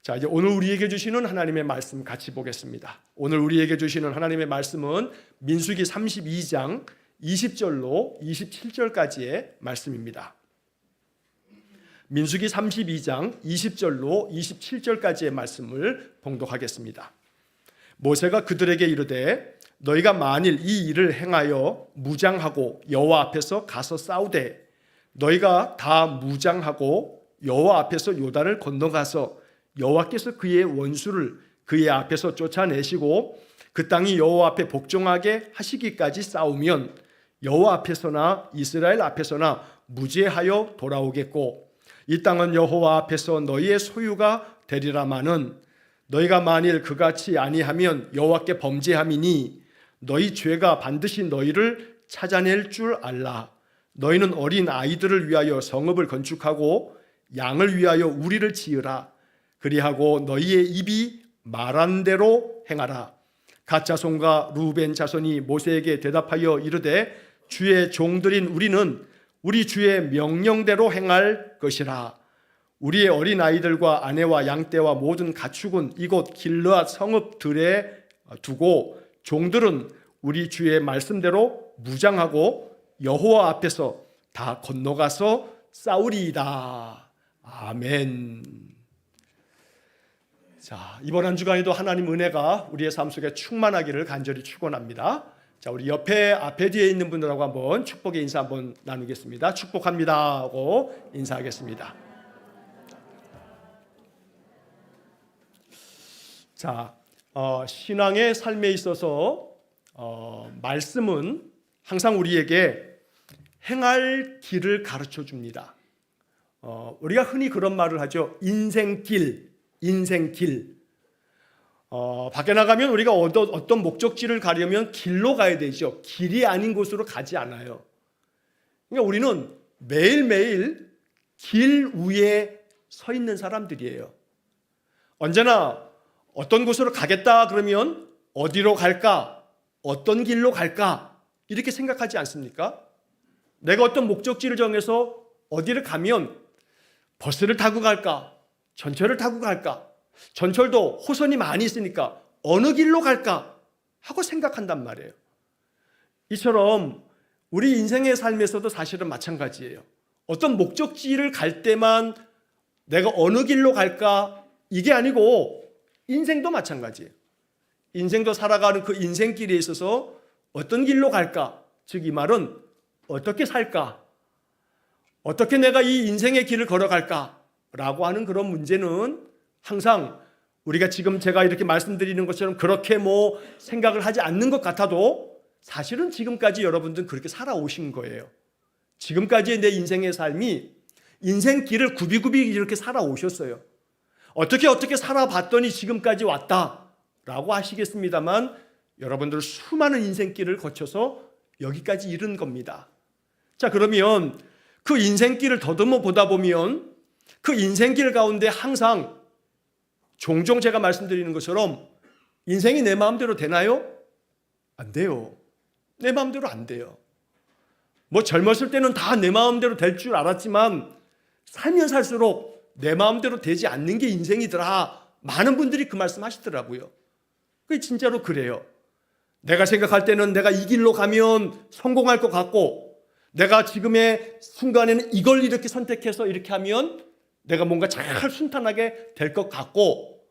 자, 이제 오늘 우리에게 주시는 하나님의 말씀 같이 보겠습니다. 오늘 우리에게 주시는 하나님의 말씀은 민수기 32장 20절로 27절까지의 말씀입니다. 민수기 32장 20절로 27절까지의 말씀을 봉독하겠습니다. 모세가 그들에게 이르되 너희가 만일 이 일을 행하여 무장하고 여호와 앞에서 가서 싸우되 너희가 다 무장하고 여호와 앞에서 요단을 건너가서 여호와께서 그의 원수를 그의 앞에서 쫓아내시고 그 땅이 여호와 앞에 복종하게 하시기까지 싸우면 여호와 앞에서나 이스라엘 앞에서나 무죄하여 돌아오겠고 이 땅은 여호와 앞에서 너희의 소유가 되리라마는 너희가 만일 그같이 아니하면 여호와께 범죄함이니 너희 죄가 반드시 너희를 찾아낼 줄 알라. 너희는 어린 아이들을 위하여 성읍을 건축하고 양을 위하여 우리를 지으라. 그리하고 너희의 입이 말한 대로 행하라. 갓 자손과 루벤 자손이 모세에게 대답하여 이르되 주의 종들인 우리는 우리 주의 명령대로 행할 것이라. 우리의 어린 아이들과 아내와 양떼와 모든 가축은 이곳 길르앗 성읍들에 두고 종들은 우리 주의 말씀대로 무장하고 여호와 앞에서 다 건너가서 싸우리이다. 아멘. 자, 이번 한 주간에도 하나님 은혜가 우리의 삶 속에 충만하기를 간절히 축원합니다. 자, 우리 앞에 뒤에 있는 분들하고 한번 축복의 인사 한번 나누겠습니다. 축복합니다 하고 인사하겠습니다. 자, 신앙의 삶에 있어서 말씀은 항상 우리에게 행할 길을 가르쳐 줍니다. 우리가 흔히 그런 말을 하죠. 인생길. 밖에 나가면 우리가 어떤 목적지를 가려면 길로 가야 되죠. 길이 아닌 곳으로 가지 않아요. 그러니까 우리는 매일매일 길 위에 서 있는 사람들이에요. 언제나 어떤 곳으로 가겠다 그러면 어디로 갈까? 어떤 길로 갈까? 이렇게 생각하지 않습니까? 내가 어떤 목적지를 정해서 어디를 가면 버스를 타고 갈까? 전철을 타고 갈까? 전철도 호선이 많이 있으니까 어느 길로 갈까? 하고 생각한단 말이에요. 이처럼 우리 인생의 삶에서도 사실은 마찬가지예요. 어떤 목적지를 갈 때만 내가 어느 길로 갈까? 이게 아니고 인생도 마찬가지예요. 인생도 살아가는 그 인생길에 있어서 어떤 길로 갈까? 즉 이 말은 어떻게 살까? 어떻게 내가 이 인생의 길을 걸어갈까? 라고 하는 그런 문제는 항상 우리가 지금 제가 이렇게 말씀드리는 것처럼 그렇게 생각을 하지 않는 것 같아도 사실은 지금까지 여러분들은 그렇게 살아오신 거예요. 지금까지의 내 인생의 삶이 인생길을 굽이굽이 이렇게 살아오셨어요. 어떻게 살아봤더니 지금까지 왔다라고 하시겠습니다만 여러분들 수많은 인생길을 거쳐서 여기까지 이른 겁니다. 자, 그러면 그 인생길을 더듬어 보다 보면 그 인생길 가운데 항상 종종 제가 말씀드리는 것처럼 인생이 내 마음대로 되나요? 안 돼요. 내 마음대로 안 돼요. 젊었을 때는 다 내 마음대로 될 줄 알았지만 살면 살수록 내 마음대로 되지 않는 게 인생이더라. 많은 분들이 그 말씀 하시더라고요. 그게 진짜로 그래요. 내가 생각할 때는 내가 이 길로 가면 성공할 것 같고 내가 지금의 순간에는 이걸 이렇게 선택해서 이렇게 하면 내가 뭔가 잘 순탄하게 될 것 같고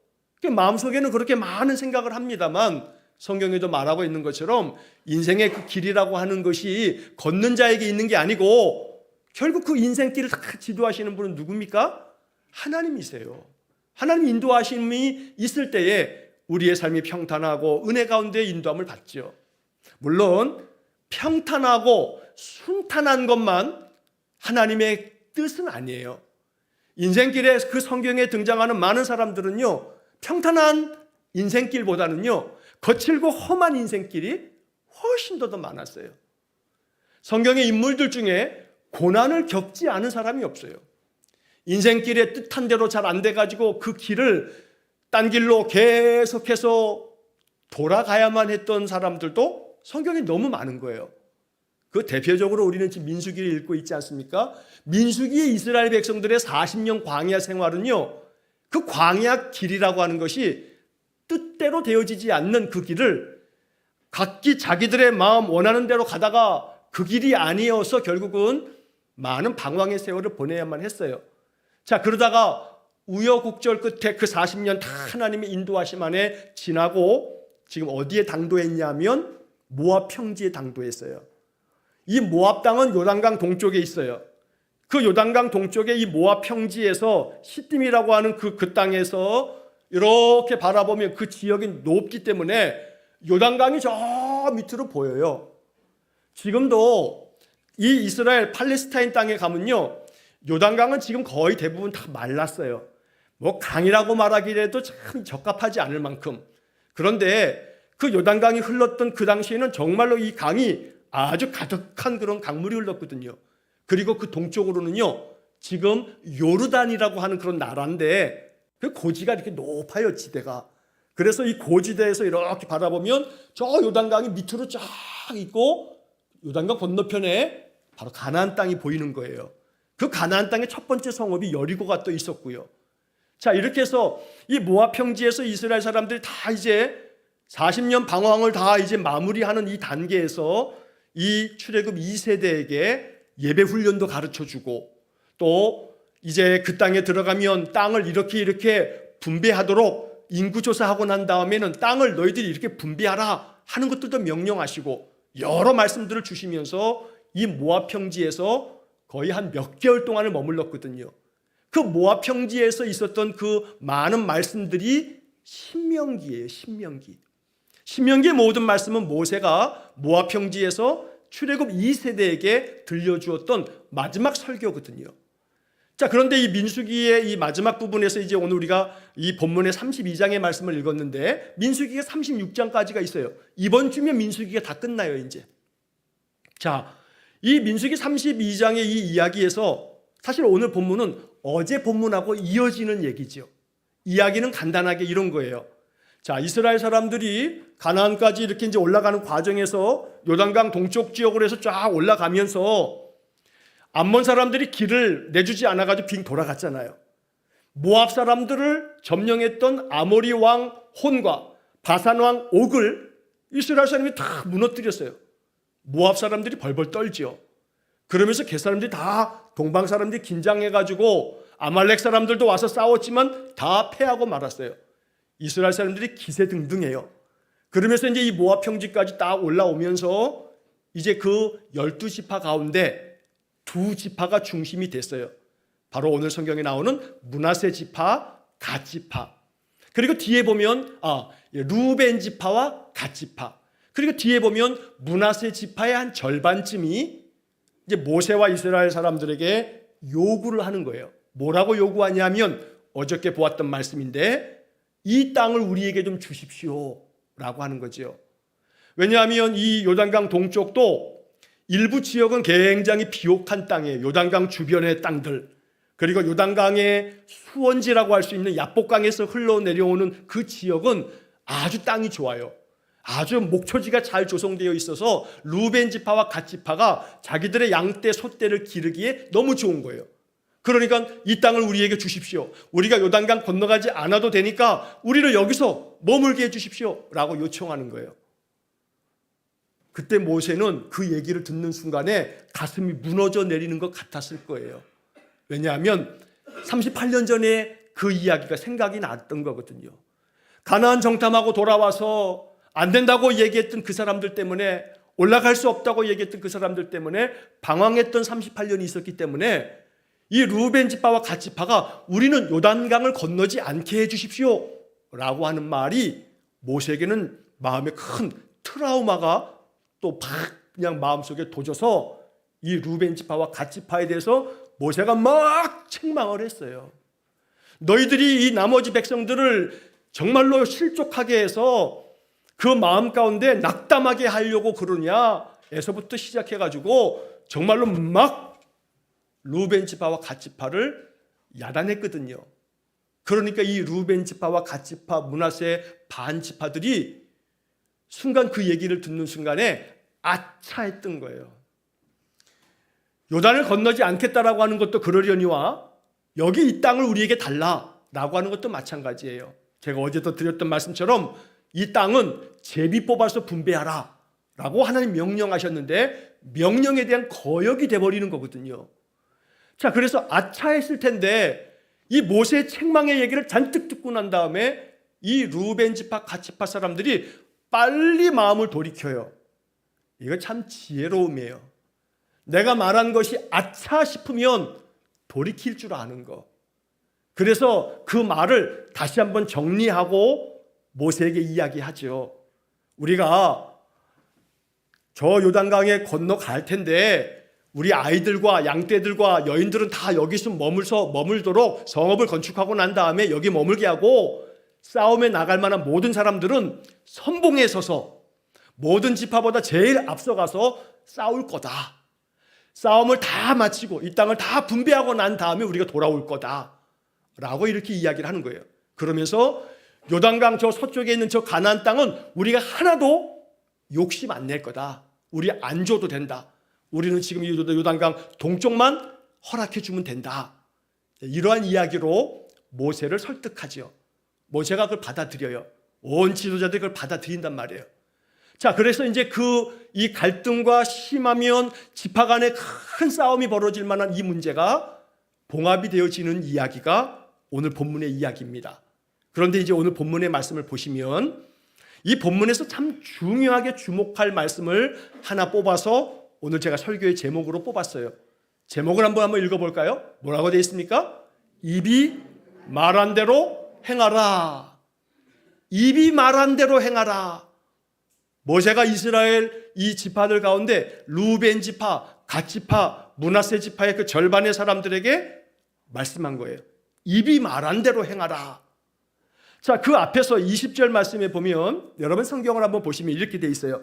마음속에는 그렇게 많은 생각을 합니다만 성경에도 말하고 있는 것처럼 인생의 그 길이라고 하는 것이 걷는 자에게 있는 게 아니고 결국 그 인생길을 다 지도하시는 분은 누굽니까? 하나님이세요. 하나님 인도하심이 있을 때에 우리의 삶이 평탄하고 은혜 가운데 인도함을 받죠. 물론 평탄하고 순탄한 것만 하나님의 뜻은 아니에요. 인생길에 그 성경에 등장하는 많은 사람들은요, 평탄한 인생길보다는요, 거칠고 험한 인생길이 훨씬 더 많았어요. 성경의 인물들 중에 고난을 겪지 않은 사람이 없어요. 인생길에 뜻한 대로 잘 안 돼가지고 그 길을 딴 길로 계속해서 돌아가야만 했던 사람들도 성경에 너무 많은 거예요. 그 대표적으로 우리는 지금 민수기를 읽고 있지 않습니까? 민수기의 이스라엘 백성들의 40년 광야 생활은요, 그 광야 길이라고 하는 것이 뜻대로 되어지지 않는 그 길을 각기 자기들의 마음 원하는 대로 가다가 그 길이 아니어서 결국은 많은 방황의 세월을 보내야만 했어요. 자, 그러다가 우여곡절 끝에 그 40년 다 하나님의 인도하심 안에 지나고 지금 어디에 당도했냐면 모압 평지에 당도했어요. 이 모압 땅은 요단강 동쪽에 있어요. 그 요단강 동쪽에 이 모압 평지에서 시딤이라고 하는 그 땅에서 이렇게 바라보면 그 지역이 높기 때문에 요단강이 저 밑으로 보여요. 지금도 이 이스라엘 팔레스타인 땅에 가면요, 요단강은 지금 거의 대부분 다 말랐어요. 뭐 강이라고 말하기에도 참 적합하지 않을 만큼. 그런데 그 요단강이 흘렀던 그 당시에는 정말로 이 강이 아주 가득한 그런 강물이 흘렀거든요. 그리고 그 동쪽으로는요, 지금 요르단이라고 하는 그런 나라인데 그 고지가 이렇게 높아요, 지대가. 그래서 이 고지대에서 이렇게 바라보면 저 요단강이 밑으로 쫙 있고 요단강 건너편에 바로 가나안 땅이 보이는 거예요. 그 가나안 땅의 첫 번째 성읍이 여리고가 또 있었고요. 자, 이렇게 해서 이 모압 평지에서 이스라엘 사람들이 다 이제 40년 방황을 다 이제 마무리하는 이 단계에서 이 출애굽 2세대에게 예배 훈련도 가르쳐 주고 또 이제 그 땅에 들어가면 땅을 이렇게 분배하도록 인구조사하고 난 다음에는 땅을 너희들이 이렇게 분배하라 하는 것들도 명령하시고 여러 말씀들을 주시면서 이 모압 평지에서 거의 한 몇 개월 동안을 머물렀거든요. 그 모압 평지에서 있었던 그 많은 말씀들이 신명기예요. 신명기의 모든 말씀은 모세가 모압 평지에서 출애굽 2세대에게 들려주었던 마지막 설교거든요. 자, 그런데 이 민수기의 이 마지막 부분에서 이제 오늘 우리가 이 본문의 32장의 말씀을 읽었는데 민수기가 36장까지가 있어요. 이번 주면 민수기가 다 끝나요, 이제. 자, 이 민수기 32장의 이 이야기에서 사실 오늘 본문은 어제 본문하고 이어지는 얘기죠. 이야기는 간단하게 이런 거예요. 자, 이스라엘 사람들이 가나안까지 이렇게 이제 올라가는 과정에서 요단강 동쪽 지역으로 해서 쫙 올라가면서 암몬 사람들이 길을 내주지 않아가지고 빙 돌아갔잖아요. 모압 사람들을 점령했던 아모리 왕 혼과 바산 왕 옥을 이스라엘 사람이 다 무너뜨렸어요. 모압 사람들이 벌벌 떨죠. 그러면서 그 사람들이 다 동방 사람들이 긴장해가지고 아말렉 사람들도 와서 싸웠지만 다 패하고 말았어요. 이스라엘 사람들이 기세등등해요. 그러면서 이제 이 모압 평지까지 딱 올라오면서 이제 그 12지파 가운데 2지파가 중심이 됐어요. 바로 오늘 성경에 나오는 므낫세 지파, 갓 지파. 그리고 뒤에 보면 루벤 지파와 갓 지파. 그리고 뒤에 보면 므낫세 지파의 한 절반쯤이 이제 모세와 이스라엘 사람들에게 요구를 하는 거예요. 뭐라고 요구하냐면 어저께 보았던 말씀인데 이 땅을 우리에게 좀 주십시오라고 하는 거죠. 왜냐하면 이 요단강 동쪽도 일부 지역은 굉장히 비옥한 땅이에요. 요단강 주변의 땅들, 그리고 요단강의 수원지라고 할 수 있는 야복강에서 흘러내려오는 그 지역은 아주 땅이 좋아요. 아주 목초지가 잘 조성되어 있어서 루벤 지파와 갓 지파가 자기들의 양떼, 소떼를 기르기에 너무 좋은 거예요. 그러니까 이 땅을 우리에게 주십시오. 우리가 요단강 건너가지 않아도 되니까 우리를 여기서 머물게 해주십시오 라고 요청하는 거예요. 그때 모세는 그 얘기를 듣는 순간에 가슴이 무너져 내리는 것 같았을 거예요. 왜냐하면 38년 전에 그 이야기가 생각이 났던 거거든요. 가나안 정탐하고 돌아와서 안 된다고 얘기했던 그 사람들 때문에, 올라갈 수 없다고 얘기했던 그 사람들 때문에 방황했던 38년이 있었기 때문에 이 루벤 지파와 갓 지파가 우리는 요단강을 건너지 않게 해주십시오 라고 하는 말이 모세에게는 마음에 큰 트라우마가 또 그냥 마음속에 돋아서 이 루벤 지파와 갓 지파에 대해서 모세가 막 책망을 했어요. 너희들이 이 나머지 백성들을 정말로 실족하게 해서 그 마음 가운데 낙담하게 하려고 그러냐 에서부터 시작해가지고 정말로 막 루벤 지파와 갓 지파를 야단했거든요. 그러니까 이 루벤 지파와 갓 지파, 므낫세 반 지파들이 순간 그 얘기를 듣는 순간에 아차 했던 거예요. 요단을 건너지 않겠다라고 하는 것도 그러려니와 여기 이 땅을 우리에게 달라, 라고 하는 것도 마찬가지예요. 제가 어제도 드렸던 말씀처럼 이 땅은 제비 뽑아서 분배하라 라고 하나님 명령하셨는데 명령에 대한 거역이 돼버리는 거거든요. 자, 그래서 아차했을 텐데 이 모세의 책망의 얘기를 잔뜩 듣고 난 다음에 이 루벤 지파, 갓 지파 사람들이 빨리 마음을 돌이켜요. 이거 참 지혜로움이에요. 내가 말한 것이 아차 싶으면 돌이킬 줄 아는 거. 그래서 그 말을 다시 한번 정리하고 모세에게 이야기하죠. 우리가 저 요단강에 건너갈 텐데 우리 아이들과 양떼들과 여인들은 다 여기서 머물도록 성읍을 건축하고 난 다음에 여기 머물게 하고 싸움에 나갈 만한 모든 사람들은 선봉에 서서 모든 지파보다 제일 앞서가서 싸울 거다. 싸움을 다 마치고 이 땅을 다 분배하고 난 다음에 우리가 돌아올 거다 라고 이렇게 이야기를 하는 거예요. 그러면서 요단강 저 서쪽에 있는 저 가나안 땅은 우리가 하나도 욕심 안 낼 거다. 우리 안 줘도 된다. 우리는 지금 요단강 동쪽만 허락해 주면 된다. 이러한 이야기로 모세를 설득하죠. 모세가 그걸 받아들여요. 온 지도자들이 그걸 받아들인단 말이에요. 자, 그래서 이제 이 갈등과 심하면 지파 간에 큰 싸움이 벌어질 만한 이 문제가 봉합이 되어지는 이야기가 오늘 본문의 이야기입니다. 그런데 이제 오늘 본문의 말씀을 보시면 이 본문에서 참 중요하게 주목할 말씀을 하나 뽑아서 오늘 제가 설교의 제목으로 뽑았어요. 제목을 한번 읽어볼까요? 뭐라고 되어 있습니까? 입이 말한 대로 행하라. 입이 말한 대로 행하라. 모세가 이스라엘 이 지파들 가운데 루벤 지파, 갓 지파, 므낫세 지파의 그 절반의 사람들에게 말씀한 거예요. 입이 말한 대로 행하라. 자, 그 앞에서 20절 말씀에 보면 여러분 성경을 한번 보시면 이렇게 돼 있어요.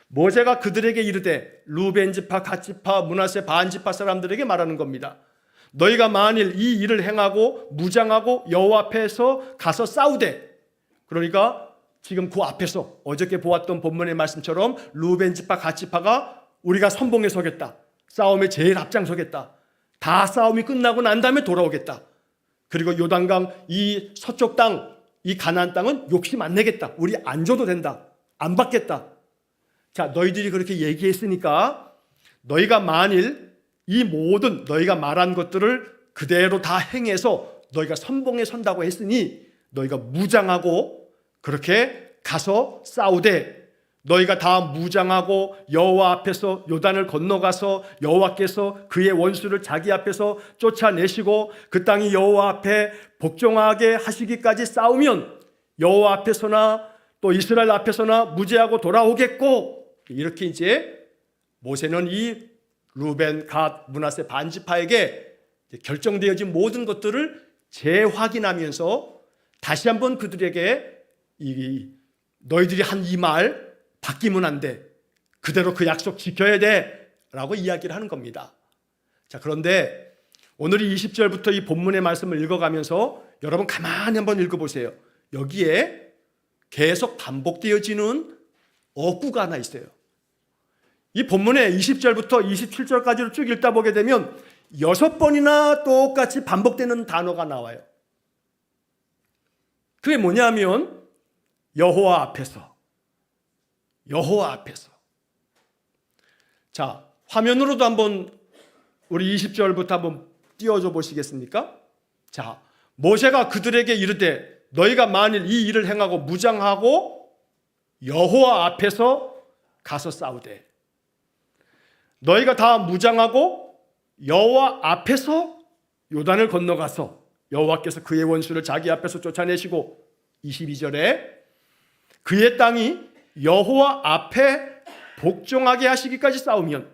모세가 그들에게 이르되 루벤 지파, 갓 지파, 므낫세 반 지파 사람들에게 말하는 겁니다. 너희가 만일 이 일을 행하고 무장하고 여호와 앞에서 가서 싸우되, 그러니까 지금 그 앞에서 어저께 보았던 본문의 말씀처럼 루벤 지파, 갓 지파가 우리가 선봉에 서겠다. 싸움에 제일 앞장서겠다. 다 싸움이 끝나고 난 다음에 돌아오겠다. 그리고 요단강 이 서쪽 땅, 이 가나안 땅은 욕심 안 내겠다. 우리 안 줘도 된다. 안 받겠다. 자, 너희들이 그렇게 얘기했으니까 너희가 만일 이 모든 너희가 말한 것들을 그대로 다 행해서 너희가 선봉에 선다고 했으니 너희가 무장하고 그렇게 가서 싸우되, 너희가 다 무장하고 여호와 앞에서 요단을 건너가서 여호와께서 그의 원수를 자기 앞에서 쫓아내시고 그 땅이 여호와 앞에 복종하게 하시기까지 싸우면 여호와 앞에서나 또 이스라엘 앞에서나 무죄하고 돌아오겠고, 이렇게 이제 모세는 이 루벤, 갓, 므낫세 반지파에게 결정되어진 모든 것들을 재확인하면서 다시 한번 그들에게 너희들이 한 이 말 바뀌면 안 돼. 그대로 그 약속 지켜야 돼. 라고 이야기를 하는 겁니다. 자, 그런데 오늘 20절부터 이 본문의 말씀을 읽어가면서 여러분 가만히 한번 읽어보세요. 여기에 계속 반복되어지는 어구가 하나 있어요. 이 본문의 20절부터 27절까지를 쭉 읽다 보게 되면 6번이나 똑같이 반복되는 단어가 나와요. 그게 뭐냐면 여호와 앞에서, 여호와 앞에서. 자, 화면으로도 한번 우리 20절부터 한번 띄워줘 보시겠습니까? 자, 모세가 그들에게 이르되 너희가 만일 이 일을 행하고 무장하고 여호와 앞에서 가서 싸우되, 너희가 다 무장하고 여호와 앞에서 요단을 건너가서 여호와께서 그의 원수를 자기 앞에서 쫓아내시고, 22절에 그의 땅이 여호와 앞에 복종하게 하시기까지 싸우면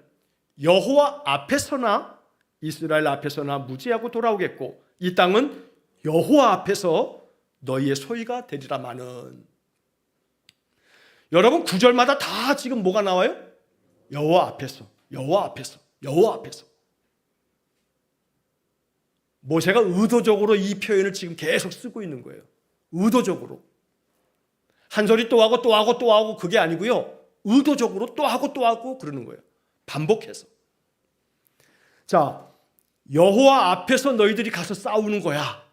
여호와 앞에서나 이스라엘 앞에서나 무죄하고 돌아오겠고 이 땅은 여호와 앞에서 너희의 소유가 되리라마는. 여러분 9절마다 다 지금 뭐가 나와요? 여호와 앞에서, 여호와 앞에서, 여호와 앞에서. 모세가 의도적으로 이 표현을 지금 계속 쓰고 있는 거예요. 의도적으로. 한 소리 또 하고 또 하고 또 하고 그게 아니고요. 의도적으로 또 하고 또 하고 그러는 거예요. 반복해서. 자, 여호와 앞에서 너희들이 가서 싸우는 거야.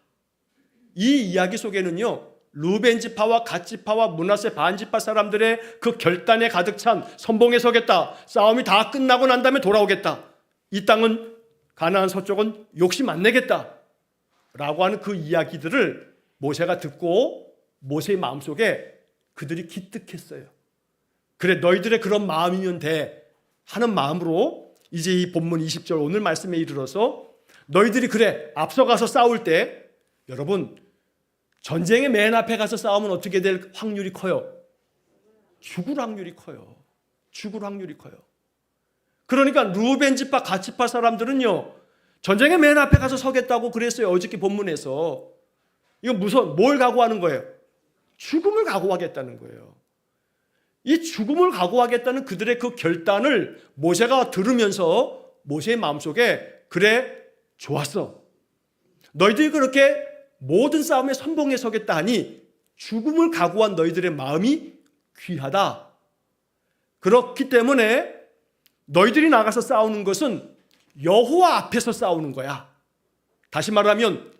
이 이야기 속에는요, 루벤 지파와 갓 지파와 므낫세 반 지파 사람들의 그 결단에 가득 찬 선봉에 서겠다, 싸움이 다 끝나고 난 다음에 돌아오겠다, 이 땅은 가나안 서쪽은 욕심 안 내겠다 라고 하는 그 이야기들을 모세가 듣고 모세의 마음속에 그들이 기특했어요. 그래, 너희들의 그런 마음이면 돼 하는 마음으로 이제 이 본문 20절 오늘 말씀에 이르러서 너희들이 그래 앞서가서 싸울 때, 여러분 전쟁의 맨 앞에 가서 싸우면 어떻게 될 확률이 커요? 죽을 확률이 커요. 죽을 확률이 커요. 그러니까 루벤 지파 갓 지파 사람들은요, 전쟁의 맨 앞에 가서 서겠다고 그랬어요. 어저께 본문에서. 이건 뭘 각오하는 거예요? 죽음을 각오하겠다는 거예요. 이 죽음을 각오하겠다는 그들의 그 결단을 모세가 들으면서 모세의 마음속에, 그래 좋았어, 너희들이 그렇게 모든 싸움에 선봉에 서겠다 하니 죽음을 각오한 너희들의 마음이 귀하다. 그렇기 때문에 너희들이 나가서 싸우는 것은 여호와 앞에서 싸우는 거야. 다시 말하면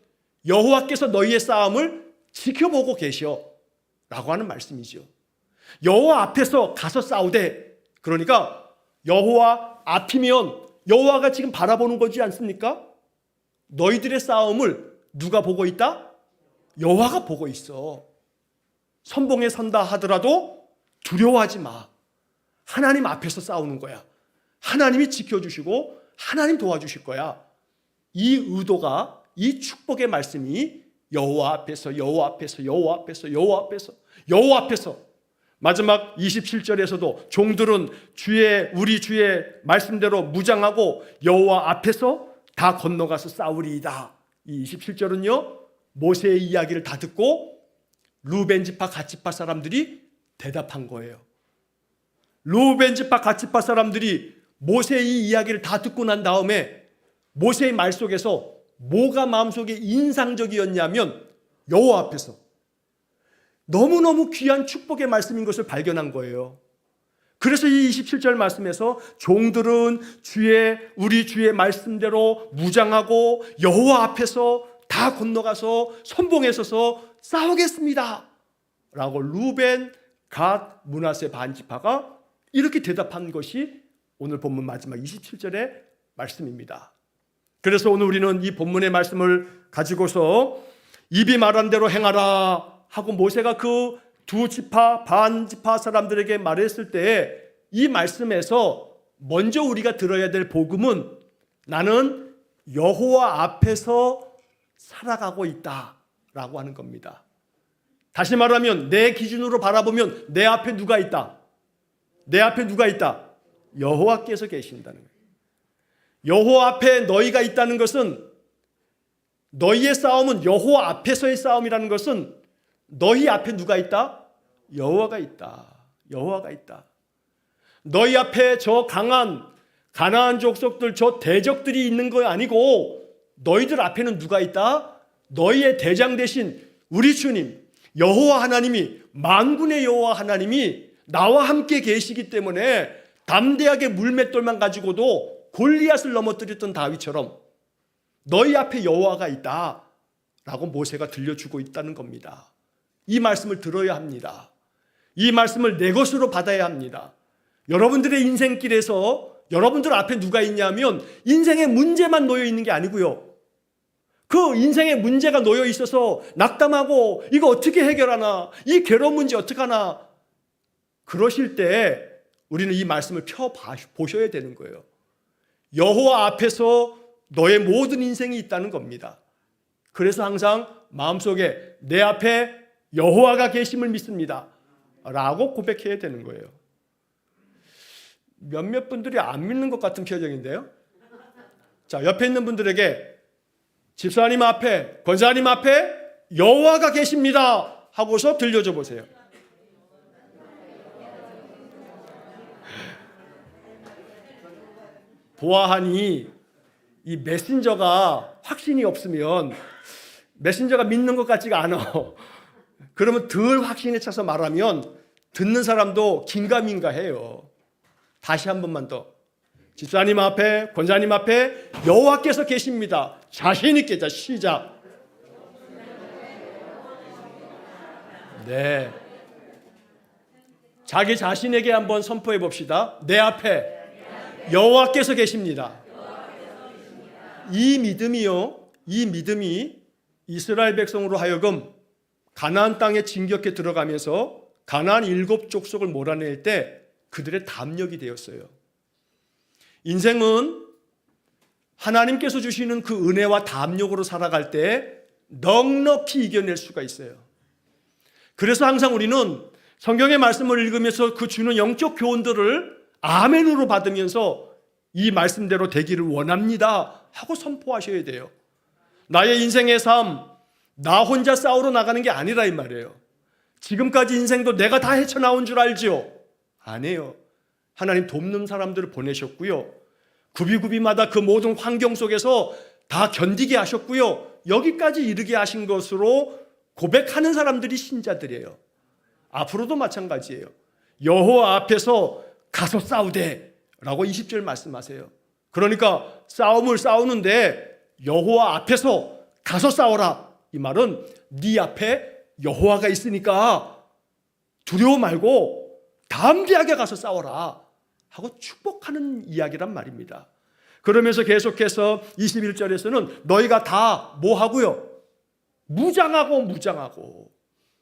여호와께서 너희의 싸움을 지켜보고 계셔 라고 하는 말씀이죠. 여호와 앞에서 가서 싸우되, 그러니까 여호와 앞이면 여호와가 지금 바라보는 거지 않습니까? 너희들의 싸움을 누가 보고 있다? 여호와가 보고 있어. 선봉에 선다 하더라도 두려워하지 마. 하나님 앞에서 싸우는 거야. 하나님이 지켜주시고 하나님 도와주실 거야. 이 의도가, 이 축복의 말씀이 여호와 앞에서, 여호와 앞에서, 여호와 앞에서, 여호와 앞에서, 여호와 앞에서, 마지막 27절에서도 종들은 우리 주의 말씀대로 무장하고 여호와 앞에서 다 건너가서 싸우리이다. 이 27절은요, 모세의 이야기를 다 듣고 루벤 지파 갓 지파 사람들이 대답한 거예요. 루벤 지파 갓 지파 사람들이 모세의 이 이야기를 다 듣고 난 다음에 모세의 말 속에서 뭐가 마음속에 인상적이었냐면 여호와 앞에서 너무너무 귀한 축복의 말씀인 것을 발견한 거예요. 그래서 이 27절 말씀에서 종들은 우리 주의 말씀대로 무장하고 여호와 앞에서 다 건너가서 선봉에 서서 싸우겠습니다 라고 루벤, 갓, 므낫세 반 지파가 이렇게 대답한 것이 오늘 본문 마지막 27절의 말씀입니다. 그래서 오늘 우리는 이 본문의 말씀을 가지고서 입이 말한 대로 행하라 하고 모세가 그 두 지파, 반 지파 사람들에게 말했을 때, 이 말씀에서 먼저 우리가 들어야 될 복음은 나는 여호와 앞에서 살아가고 있다라고 하는 겁니다. 다시 말하면 내 기준으로 바라보면 내 앞에 누가 있다? 내 앞에 누가 있다? 여호와께서 계신다는 거예요. 여호와 앞에 너희가 있다는 것은, 너희의 싸움은 여호와 앞에서의 싸움이라는 것은 너희 앞에 누가 있다? 여호와가 있다. 여호와가 있다. 너희 앞에 저 강한 가나안 족속들, 저 대적들이 있는 거 아니고 너희들 앞에는 누가 있다? 너희의 대장 되신 우리 주님 여호와 하나님이, 만군의 여호와 하나님이 나와 함께 계시기 때문에 담대하게 물맷돌만 가지고도 골리앗을 넘어뜨렸던 다윗처럼 너희 앞에 여호와가 있다 라고 모세가 들려주고 있다는 겁니다. 이 말씀을 들어야 합니다. 이 말씀을 내 것으로 받아야 합니다. 여러분들의 인생길에서 여러분들 앞에 누가 있냐면 인생의 문제만 놓여 있는 게 아니고요, 그 인생의 문제가 놓여 있어서 낙담하고 이거 어떻게 해결하나, 이 괴로운 문제 어떡하나, 그러실 때 우리는 이 말씀을 펴보셔야 되는 거예요. 여호와 앞에서 너의 모든 인생이 있다는 겁니다. 그래서 항상 마음속에 내 앞에 여호와가 계심을 믿습니다 라고 고백해야 되는 거예요. 몇몇 분들이 안 믿는 것 같은 표정인데요. 자, 옆에 있는 분들에게 집사님 앞에, 권사님 앞에 여호와가 계십니다 하고서 들려줘 보세요. 보아하니 이 메신저가 확신이 없으면, 메신저가 믿는 것 같지가 않아. 그러면 덜 확신에 차서 말하면 듣는 사람도 긴가민가해요. 다시 한 번만 더. 집사님 앞에, 권사님 앞에 여호와께서 계십니다. 자신 있게. 자, 시작. 네. 자기 자신에게 한번 선포해 봅시다. 내 앞에 여호와께서 계십니다. 이 믿음이요, 이 믿음이 이스라엘 백성으로 하여금 가나안 땅에 진격해 들어가면서 가나안 7족속을 몰아낼 때 그들의 담력이 되었어요. 인생은 하나님께서 주시는 그 은혜와 담력으로 살아갈 때 넉넉히 이겨낼 수가 있어요. 그래서 항상 우리는 성경의 말씀을 읽으면서 그 주는 영적 교훈들을 아멘으로 받으면서 이 말씀대로 되기를 원합니다 하고 선포하셔야 돼요. 나의 인생의 삶, 나 혼자 싸우러 나가는 게 아니라 이 말이에요. 지금까지 인생도 내가 다 헤쳐나온 줄 알지요? 아니에요. 하나님 돕는 사람들을 보내셨고요. 구비구비마다 그 모든 환경 속에서 다 견디게 하셨고요. 여기까지 이르게 하신 것으로 고백하는 사람들이 신자들이에요. 앞으로도 마찬가지예요. 여호와 앞에서 가서 싸우되 라고 20절 말씀하세요. 그러니까 싸움을 싸우는데 여호와 앞에서 가서 싸워라. 이 말은 네 앞에 여호와가 있으니까 두려워 말고 담대하게 가서 싸워라 하고 축복하는 이야기란 말입니다. 그러면서 계속해서 21절에서는 너희가 다 뭐 하고요? 무장하고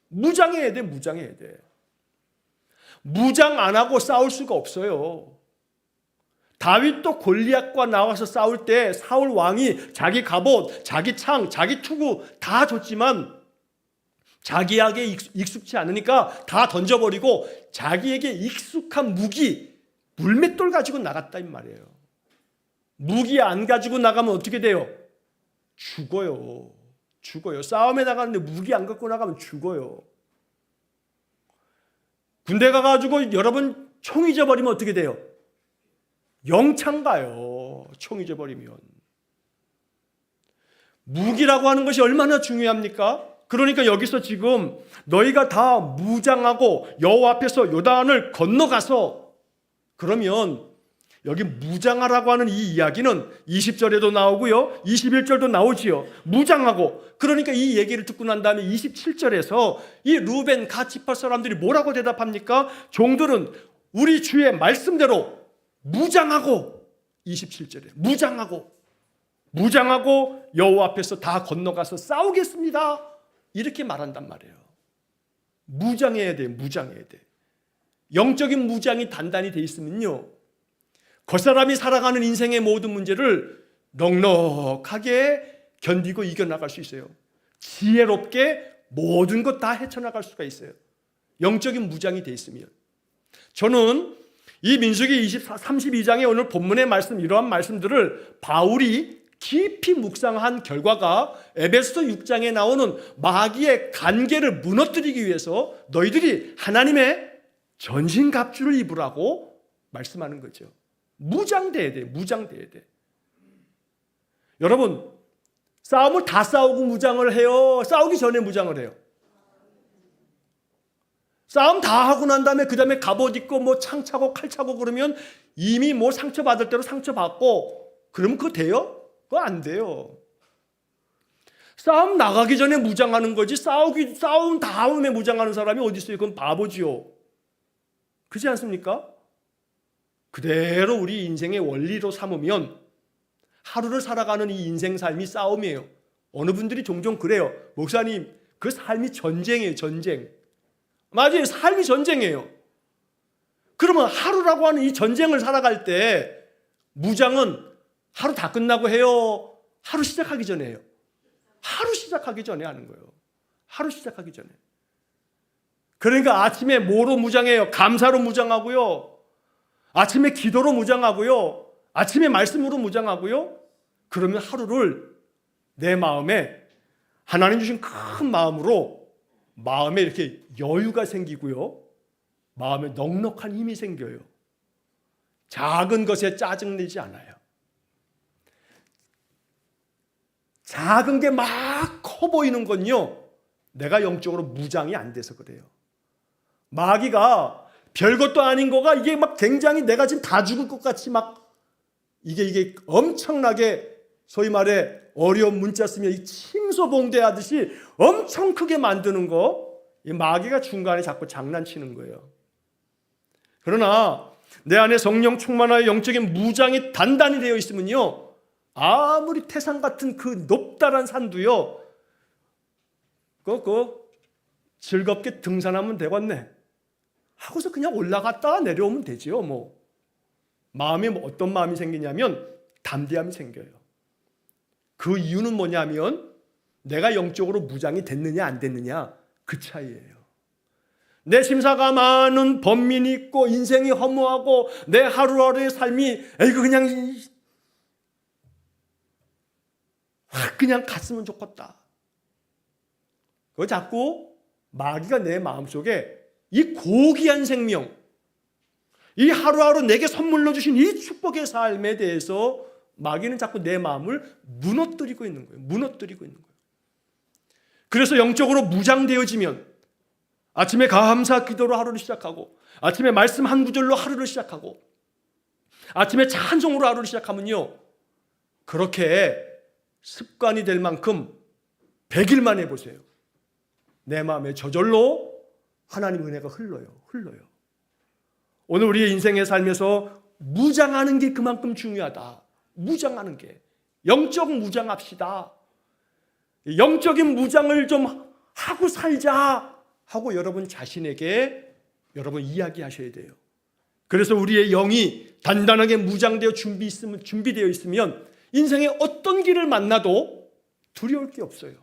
무장해야 돼. 무장 안 하고 싸울 수가 없어요. 다윗도 골리앗과 나와서 싸울 때 사울 왕이 자기 갑옷, 자기 창, 자기 투구 다 줬지만 자기에게 익숙치 않으니까 다 던져버리고 자기에게 익숙한 무기, 물맷돌 가지고 나갔다 이 말이에요. 무기 안 가지고 나가면 어떻게 돼요? 죽어요. 싸움에 나가는데 무기 안 갖고 나가면 죽어요. 군대 가가지고 여러분 총 잊어버리면 어떻게 돼요? 영창 가요. 총 잊어버리면. 무기라고 하는 것이 얼마나 중요합니까? 그러니까 여기서 지금 너희가 다 무장하고 여호와 앞에서 요단을 건너가서, 그러면 여기 무장하라고 하는 이 이야기는 20절에도 나오고요 21절도 나오지요. 무장하고. 그러니까 이 얘기를 듣고 난 다음에 27절에서 이 루벤 갓 지파 사람들이 뭐라고 대답합니까? 종들은 우리 주의 말씀대로 무장하고, 27절에 무장하고 여호와 앞에서 다 건너가서 싸우겠습니다 이렇게 말한단 말이에요. 무장해야 돼. 영적인 무장이 단단히 돼 있으면요 겉사람이 살아가는 인생의 모든 문제를 넉넉하게 견디고 이겨나갈 수 있어요. 지혜롭게 모든 것 다 헤쳐나갈 수가 있어요. 영적인 무장이 돼 있으면. 저는 이 민수기 32장의 오늘 본문의 말씀, 이러한 말씀들을 바울이 깊이 묵상한 결과가 에베소서 6장에 나오는 마귀의 간계를 무너뜨리기 위해서 너희들이 하나님의 전신갑주를 입으라고 말씀하는 거죠. 무장돼야 돼. 여러분, 싸움을 다 싸우고 무장을 해요? 싸우기 전에 무장을 해요? 싸움 다 하고 난 다음에 그 다음에 갑옷 입고 뭐 창 차고 칼 차고 그러면 이미 뭐 상처 받을 대로 상처 받고 그러면 그거 돼요? 그거 안 돼요. 싸움 나가기 전에 무장하는 거지 싸움 다음에 무장하는 사람이 어디 있어요? 그건 바보지요. 그렇지 않습니까? 그대로 우리 인생의 원리로 삼으면 하루를 살아가는 이 인생 삶이 싸움이에요. 어느 분들이 종종 그래요. 목사님, 그 삶이 전쟁이에요. 전쟁. 맞아요. 삶이 전쟁이에요. 그러면 하루라고 하는 이 전쟁을 살아갈 때 무장은 하루 다 끝나고 해요? 하루 시작하기 전에 해요? 하루 시작하기 전에 하는 거예요. 하루 시작하기 전에. 그러니까 아침에 뭐로 무장해요? 감사로 무장하고요. 아침에 기도로 무장하고요. 아침에 말씀으로 무장하고요. 그러면 하루를 내 마음에 하나님 주신 큰 마음으로 마음에 이렇게 여유가 생기고요. 마음에 넉넉한 힘이 생겨요. 작은 것에 짜증내지 않아요. 작은 게 막 커 보이는 건요, 내가 영적으로 무장이 안 돼서 그래요. 마귀가 별것도 아닌 거가 이게 막 굉장히 내가 지금 다 죽을 것 같이 막 이게 엄청나게 소위 말해 어려운 문자 쓰면 이 침소봉대하듯이 엄청 크게 만드는 거, 이 마귀가 중간에 자꾸 장난치는 거예요. 그러나 내 안에 성령 충만하여 영적인 무장이 단단히 되어 있으면요, 아무리 태산 같은 그 높다란 산도요, 즐겁게 등산하면 되겠네 하고서 그냥 올라갔다 내려오면 되지요. 마음에 어떤 마음이 생기냐면 담대함이 생겨요. 그 이유는 뭐냐면 내가 영적으로 무장이 됐느냐 안 됐느냐, 그 차이예요. 내 심사가 많은 번민이 있고 인생이 허무하고 내 하루하루의 삶이 그냥 갔으면 좋겠다. 그거 자꾸 마귀가 내 마음속에 이 고귀한 생명, 이 하루하루 내게 선물로 주신 이 축복의 삶에 대해서 마귀는 자꾸 내 마음을 무너뜨리고 있는 거예요. 무너뜨리고 있는 거예요. 그래서 영적으로 무장되어지면 아침에 감사 기도로 하루를 시작하고, 아침에 말씀 한 구절로 하루를 시작하고, 아침에 찬송으로 하루를 시작하면요, 그렇게 습관이 될 만큼 100일만 해보세요. 내 마음에 저절로 하나님 은혜가 흘러요. 오늘 우리의 인생의 삶에서 무장하는 게 그만큼 중요하다. 무장하는 게. 영적 무장합시다. 영적인 무장을 좀 하고 살자 하고 여러분 자신에게 여러분 이야기하셔야 돼요. 그래서 우리의 영이 단단하게 무장되어 준비되어 있으면 인생의 어떤 길을 만나도 두려울 게 없어요.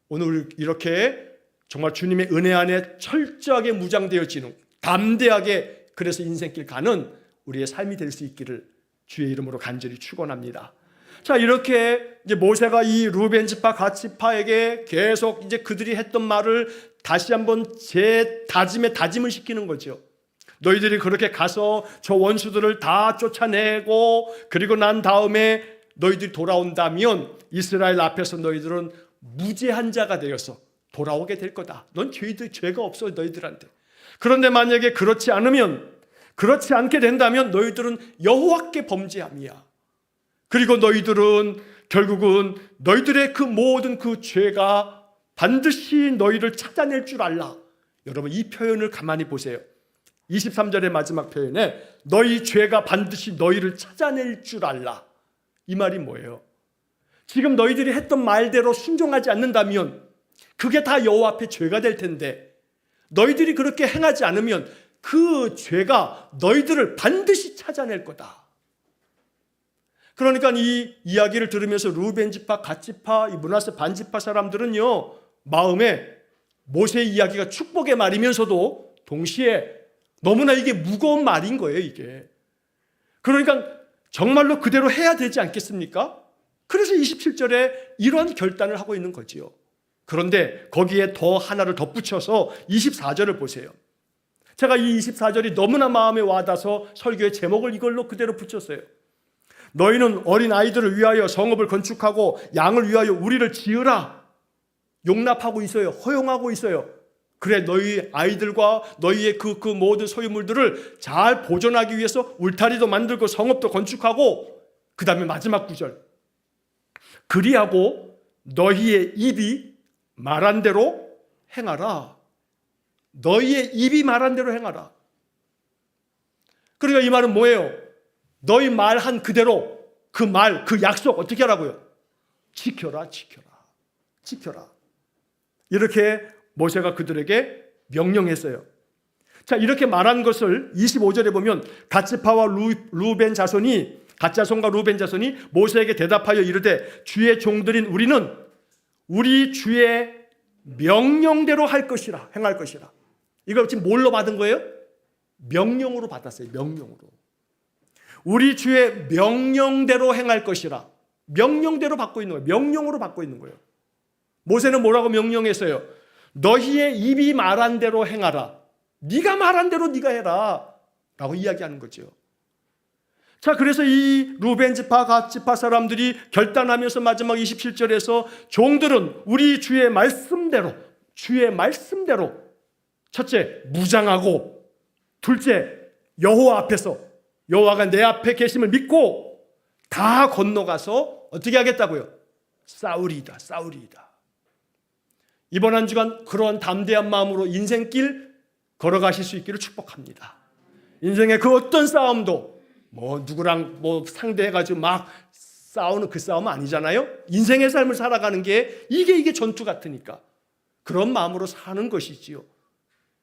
오늘 이렇게 정말 주님의 은혜 안에 철저하게 무장되어지는, 담대하게 그래서 인생길 가는 우리의 삶이 될 수 있기를 주의 이름으로 간절히 축원합니다. 자, 이렇게 이제 모세가 이 루벤 지파, 갓 지파에게 계속 이제 그들이 했던 말을 다시 한번 다짐을 시키는 거죠. 너희들이 그렇게 가서 저 원수들을 다 쫓아내고 그리고 난 다음에 너희들이 돌아온다면 이스라엘 앞에서 너희들은 무죄한 자가 되어서 돌아오게 될 거다. 넌 죄가 없어 너희들한테. 그런데 만약에 그렇지 않게 된다면 너희들은 여호와께 범죄함이야. 그리고 너희들은 결국은 너희들의 그 모든 그 죄가 반드시 너희를 찾아낼 줄 알라. 여러분 이 표현을 가만히 보세요. 23절의 마지막 표현에 너희 죄가 반드시 너희를 찾아낼 줄 알라. 이 말이 뭐예요? 지금 너희들이 했던 말대로 순종하지 않는다면 그게 다 여호와 앞에 죄가 될 텐데, 너희들이 그렇게 행하지 않으면 그 죄가 너희들을 반드시 찾아낼 거다. 그러니까 이 이야기를 들으면서 루벤 지파, 갓 지파, 이 므낫세 반 지파 사람들은요, 마음에 모세의 이야기가 축복의 말이면서도 동시에 너무나 이게 무거운 말인 거예요, 이게. 그러니까 정말로 그대로 해야 되지 않겠습니까? 그래서 27절에 이런 결단을 하고 있는 거지요. 그런데 거기에 더 하나를 덧붙여서 24절을 보세요. 제가 이 24절이 너무나 마음에 와닿아서 설교의 제목을 이걸로 그대로 붙였어요. 너희는 어린 아이들을 위하여 성읍을 건축하고 양을 위하여 우리를 지으라. 용납하고 있어요. 허용하고 있어요. 그래, 너희 아이들과 너희의 그 모든 소유물들을 잘 보존하기 위해서 울타리도 만들고 성읍도 건축하고, 그 다음에 마지막 구절, 그리하고 너희의 입이 말한 대로 행하라. 너희의 입이 말한 대로 행하라. 그러니까 이 말은 뭐예요? 너희 말한 그대로 그 말, 그 약속 어떻게 하라고요? 지켜라. 이렇게 모세가 그들에게 명령했어요. 자, 이렇게 말한 것을 25절에 보면 갓지파와 루벤 자손이, 갓자손과 루벤 자손이 모세에게 대답하여 이르되 주의 종들인 우리는 우리 주의 명령대로 할 것이라, 행할 것이라. 이걸 지금 뭘로 받은 거예요? 명령으로 받았어요. 명령으로. 우리 주의 명령대로 행할 것이라. 명령대로 받고 있는 거예요. 명령으로 받고 있는 거예요. 모세는 뭐라고 명령했어요? 너희의 입이 말한 대로 행하라. 네가 말한 대로 네가 해라 라고 이야기하는 거죠. 자, 그래서 이 루벤 지파, 갓 지파 사람들이 결단하면서 마지막 27절에서 종들은 우리 주의 말씀대로 첫째, 무장하고, 둘째, 여호와 앞에서, 여호와가 내 앞에 계심을 믿고 다 건너가서 어떻게 하겠다고요? 싸우리이다. 이번 한 주간 그러한 담대한 마음으로 인생길 걸어가실 수 있기를 축복합니다. 인생의 그 어떤 싸움도 누구랑 상대해가지고 막 싸우는 그 싸움은 아니잖아요. 인생의 삶을 살아가는 게 이게 전투 같으니까 그런 마음으로 사는 것이지요.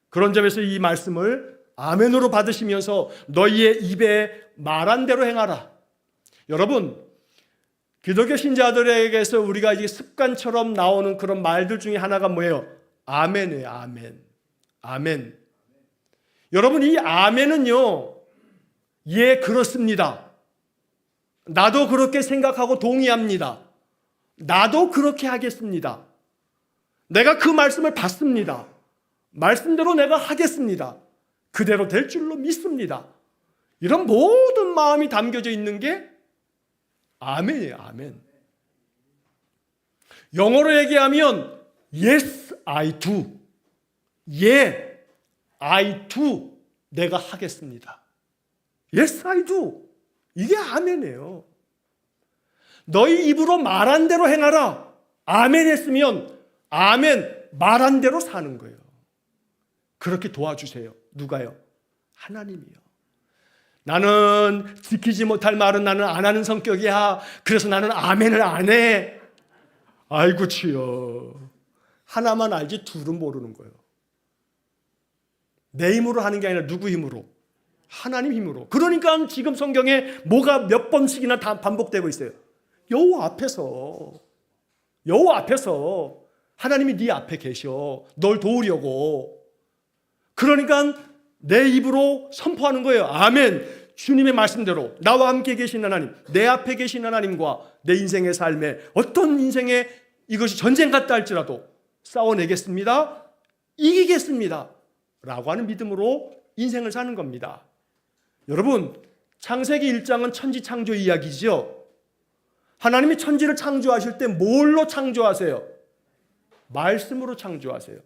그런 점에서 이 말씀을 아멘으로 받으시면서 너희의 입에 말한 대로 행하라. 여러분, 기독교 신자들에게서 우리가 이게 습관처럼 나오는 그런 말들 중에 하나가 뭐예요? 아멘이에요. 아멘. 아멘. 여러분, 이 아멘은요, 예, 그렇습니다. 나도 그렇게 생각하고 동의합니다. 나도 그렇게 하겠습니다. 내가 그 말씀을 받습니다. 말씀대로 내가 하겠습니다. 그대로 될 줄로 믿습니다. 이런 모든 마음이 담겨져 있는 게 아멘이에요. 아멘. 영어로 얘기하면 Yes, I do. 예, I do. 내가 하겠습니다. Yes, I do. 이게 아멘이에요. 너희 입으로 말한 대로 행하라. 아멘 했으면 아멘 말한 대로 사는 거예요. 그렇게 도와주세요. 누가요? 하나님이요. 나는 지키지 못할 말은 나는 안 하는 성격이야. 그래서 나는 아멘을 안 해. 아이고 주여. 하나만 알지 둘은 모르는 거예요. 내 힘으로 하는 게 아니라 누구 힘으로? 하나님 힘으로. 그러니까 지금 성경에 뭐가 몇 번씩이나 다 반복되고 있어요. 여호와 앞에서 하나님이 네 앞에 계셔. 널 도우려고. 그러니까 내 입으로 선포하는 거예요. 아멘. 주님의 말씀대로 나와 함께 계신 하나님, 내 앞에 계신 하나님과 내 인생의 삶에 어떤 인생에 이것이 전쟁 같다 할지라도 싸워내겠습니다. 이기겠습니다. 라고 하는 믿음으로 인생을 사는 겁니다. 여러분, 창세기 1장은 천지 창조 이야기죠. 하나님이 천지를 창조하실 때 뭘로 창조하세요? 말씀으로 창조하세요.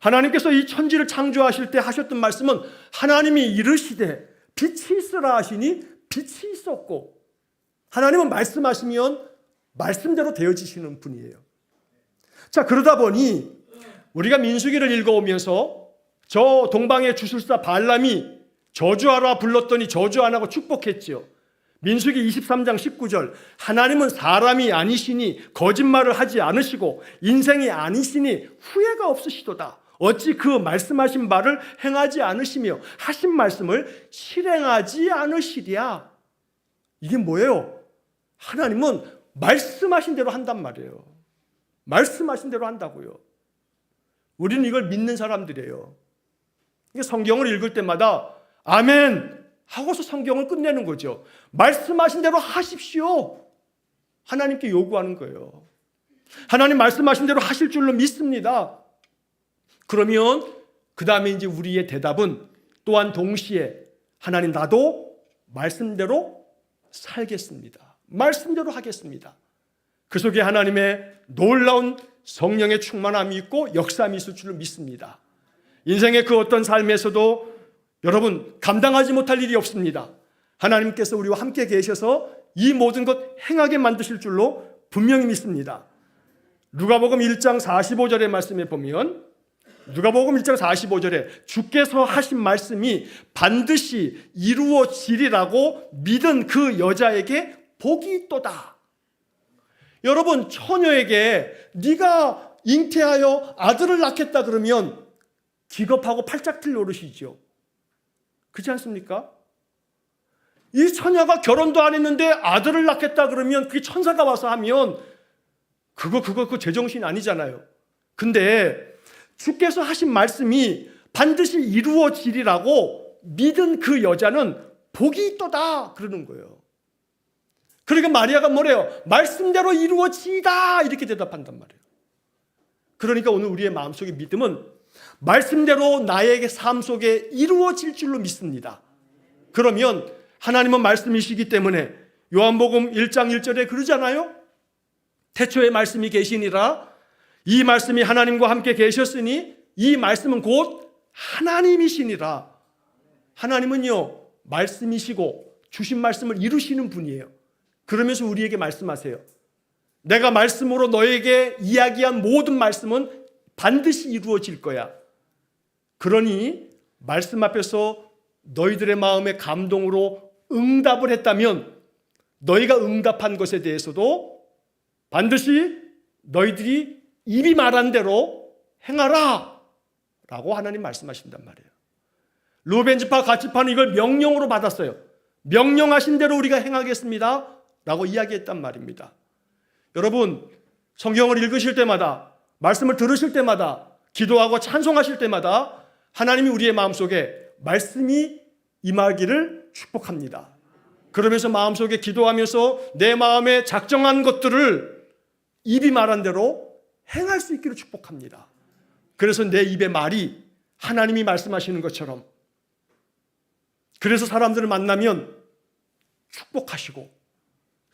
하나님께서 이 천지를 창조하실 때 하셨던 말씀은 하나님이 이르시되 빛이 있으라 하시니 빛이 있었고, 하나님은 말씀하시면 말씀대로 되어지시는 분이에요. 자, 그러다 보니 우리가 민수기를 읽어오면서 저 동방의 주술사 발람이 저주하라 불렀더니 저주 안 하고 축복했죠. 민수기 23장 19절, 하나님은 사람이 아니시니 거짓말을 하지 않으시고 인생이 아니시니 후회가 없으시도다. 어찌 그 말씀하신 바를 행하지 않으시며 하신 말씀을 실행하지 않으시랴. 이게 뭐예요? 하나님은 말씀하신 대로 한단 말이에요. 말씀하신 대로 한다고요. 우리는 이걸 믿는 사람들이에요. 성경을 읽을 때마다 아멘 하고서 성경을 끝내는 거죠. 말씀하신 대로 하십시오. 하나님께 요구하는 거예요. 하나님 말씀하신 대로 하실 줄로 믿습니다. 그러면 그 다음에 이제 우리의 대답은 또한 동시에 하나님 나도 말씀대로 살겠습니다. 말씀대로 하겠습니다. 그 속에 하나님의 놀라운 성령의 충만함이 있고 역사함이 있을 줄로 믿습니다. 인생의 그 어떤 삶에서도 여러분 감당하지 못할 일이 없습니다. 하나님께서 우리와 함께 계셔서 이 모든 것 행하게 만드실 줄로 분명히 믿습니다. 누가복음 1장 45절의 말씀에 보면 누가복음 1장 45절에 주께서 하신 말씀이 반드시 이루어지리라고 믿은 그 여자에게 복이 있도다. 여러분, 처녀에게 네가 잉태하여 아들을 낳겠다 그러면 기겁하고 팔짝틀 노릇이죠. 그렇지 않습니까? 이 처녀가 결혼도 안 했는데 아들을 낳겠다 그러면 그게 천사가 와서 하면 그거 제정신 아니잖아요. 근데 주께서 하신 말씀이 반드시 이루어지리라고 믿은 그 여자는 복이 있도다 그러는 거예요. 그러니까 마리아가 뭐래요? 말씀대로 이루어지다 이렇게 대답한단 말이에요. 그러니까 오늘 우리의 마음속의 믿음은 말씀대로 나에게 삶 속에 이루어질 줄로 믿습니다. 그러면 하나님은 말씀이시기 때문에 요한복음 1장 1절에 그러잖아요. 태초에 말씀이 계시니라. 이 말씀이 하나님과 함께 계셨으니 이 말씀은 곧 하나님이시니라. 하나님은요 말씀이시고 주신 말씀을 이루시는 분이에요. 그러면서 우리에게 말씀하세요. 내가 말씀으로 너에게 이야기한 모든 말씀은 반드시 이루어질 거야. 그러니 말씀 앞에서 너희들의 마음의 감동으로 응답을 했다면 너희가 응답한 것에 대해서도 반드시 너희들이 입이 말한 대로 행하라 라고 하나님 말씀하신단 말이에요. 르우벤 지파, 갓 지파는 이걸 명령으로 받았어요. 명령하신 대로 우리가 행하겠습니다 라고 이야기했단 말입니다. 여러분, 성경을 읽으실 때마다, 말씀을 들으실 때마다, 기도하고 찬송하실 때마다 하나님이 우리의 마음속에 말씀이 임하기를 축복합니다. 그러면서 마음속에 기도하면서 내 마음에 작정한 것들을 입이 말한 대로 행할 수 있기를 축복합니다. 그래서 내 입의 말이 하나님이 말씀하시는 것처럼, 그래서 사람들을 만나면 축복하시고,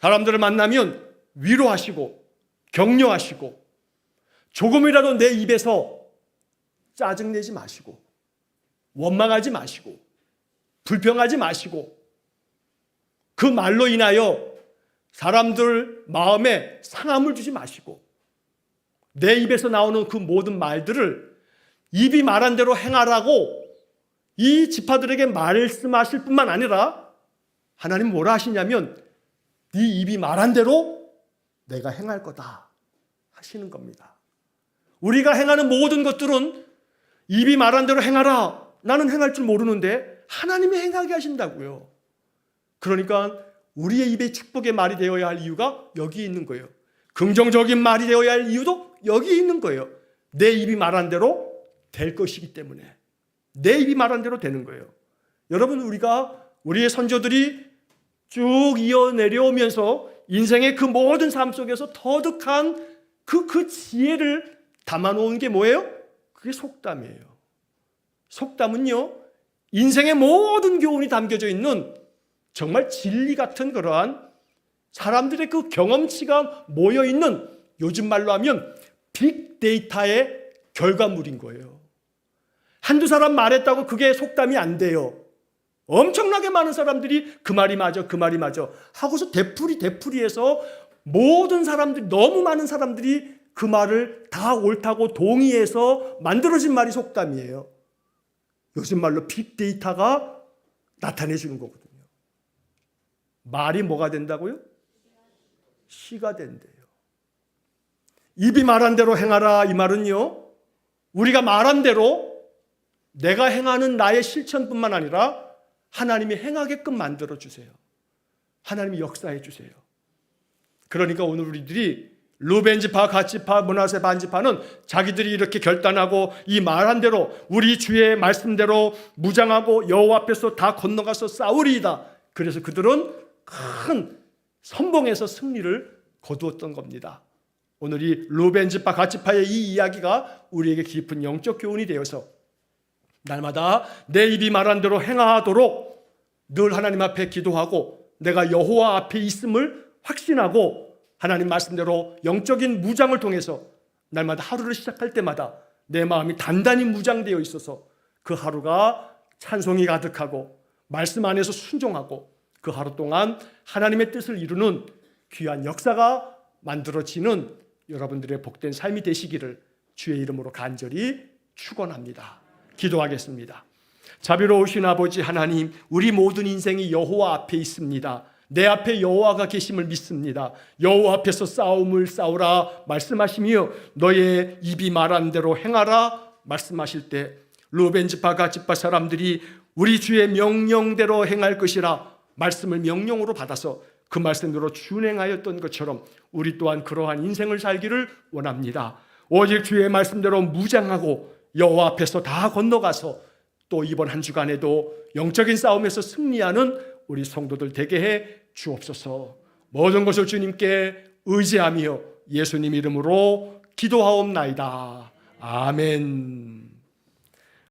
사람들을 만나면 위로하시고 격려하시고, 조금이라도 내 입에서 짜증내지 마시고 원망하지 마시고 불평하지 마시고, 그 말로 인하여 사람들 마음에 상함을 주지 마시고, 내 입에서 나오는 그 모든 말들을 입이 말한 대로 행하라고 이 지파들에게 말씀하실 뿐만 아니라 하나님 뭐라 하시냐면 네 입이 말한 대로 내가 행할 거다 하시는 겁니다. 우리가 행하는 모든 것들은 입이 말한 대로 행하라, 나는 행할 줄 모르는데 하나님이 행하게 하신다고요. 그러니까 우리의 입에 축복의 말이 되어야 할 이유가 여기 있는 거예요. 긍정적인 말이 되어야 할 이유도 여기 있는 거예요. 내 입이 말한 대로 될 것이기 때문에 내 입이 말한 대로 되는 거예요. 여러분, 우리의 선조들이 쭉 이어 내려오면서 인생의 그 모든 삶 속에서 터득한 그 지혜를 담아놓은 게 뭐예요? 그게 속담이에요. 속담은요, 인생의 모든 교훈이 담겨져 있는 정말 진리 같은 그러한 사람들의 그 경험치가 모여있는, 요즘 말로 하면 빅데이터의 결과물인 거예요. 한두 사람 말했다고 그게 속담이 안 돼요. 엄청나게 많은 사람들이 그 말이 맞아, 그 말이 맞아 하고서 되풀이해서 모든 사람들이, 너무 많은 사람들이 그 말을 다 옳다고 동의해서 만들어진 말이 속담이에요. 요즘 말로 빅데이터가 나타내 주는 거거든요. 말이 뭐가 된다고요? 시가 된대요. 입이 말한 대로 행하라, 이 말은요, 우리가 말한 대로 내가 행하는 나의 실천뿐만 아니라 하나님이 행하게끔 만들어 주세요. 하나님이 역사해 주세요. 그러니까 오늘 우리들이 르우벤 지파, 갓 지파, 므낫세 반 지파는 자기들이 이렇게 결단하고 이 말한 대로 우리 주의 말씀대로 무장하고 여호와 앞에서 다 건너가서 싸우리이다. 그래서 그들은 큰 선봉에서 승리를 거두었던 겁니다. 오늘 이 르우벤 지파, 갓 지파의 이 이야기가 우리에게 깊은 영적 교훈이 되어서 날마다 내 입이 말한 대로 행하도록 늘 하나님 앞에 기도하고 내가 여호와 앞에 있음을 확신하고 하나님 말씀대로 영적인 무장을 통해서 날마다 하루를 시작할 때마다 내 마음이 단단히 무장되어 있어서 그 하루가 찬송이 가득하고 말씀 안에서 순종하고 그 하루 동안 하나님의 뜻을 이루는 귀한 역사가 만들어지는 여러분들의 복된 삶이 되시기를 주의 이름으로 간절히 축원합니다. 기도하겠습니다. 자비로우신 아버지 하나님, 우리 모든 인생이 여호와 앞에 있습니다. 내 앞에 여호와가 계심을 믿습니다. 여호와 앞에서 싸움을 싸우라 말씀하시며 너의 입이 말한 대로 행하라 말씀하실 때 르우벤 지파, 갓 지파 사람들이 우리 주의 명령대로 행할 것이라 말씀을 명령으로 받아서 그 말씀대로 준행하였던 것처럼 우리 또한 그러한 인생을 살기를 원합니다. 오직 주의 말씀대로 무장하고 여호와 앞에서 다 건너가서 또 이번 한 주간에도 영적인 싸움에서 승리하는 우리 성도들 되게 해 주옵소서. 모든 것을 주님께 의지하며 예수님 이름으로 기도하옵나이다. 아멘.